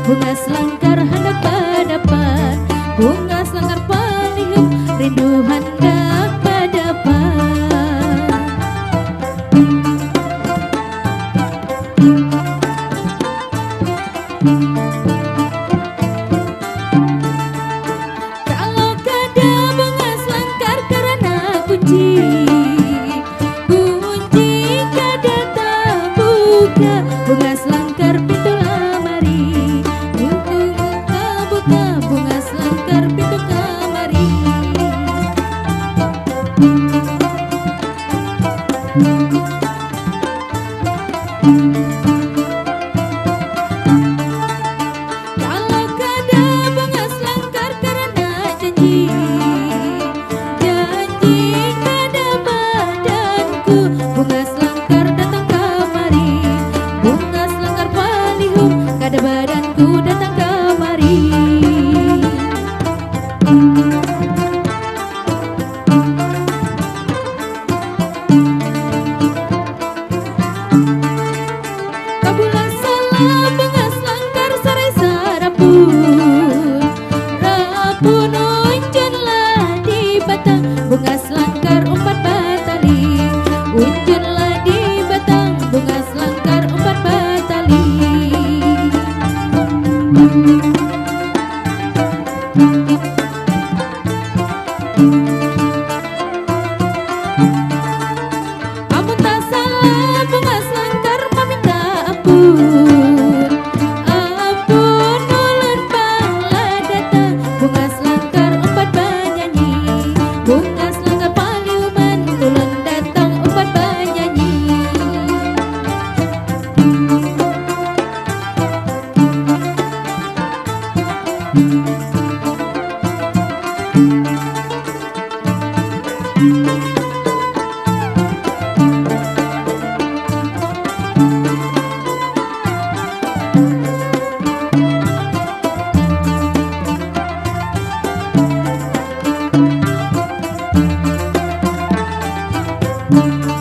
Bunga selangkar hendak berdapat, bunga selangkar palihum rindu hendak berdapat. Kalau kada bunga selangkar karena kunci kada tak buka, bunga selangkar pintu lamari, buka bunga selangkar pintu kamari. Kalau kada bunga selangkar karena janji kada badanku, bunga selangkar datang kamari, bunga selangkar palihum kada badanku datang kamari. Kabulah salam bunga selangkar sarai sarapun, rapun unjunlah di batang bunga selangkar umpat batali, unjunlah di batang bunga selangkar umpat batali. Amun tak salah bunga selangkar meminta ampun, ampun ulun bangla datang bunga selangkar umpat bernyanyi, bunga selangkar paliuman ulun datang umpat bernyanyi. Thank you.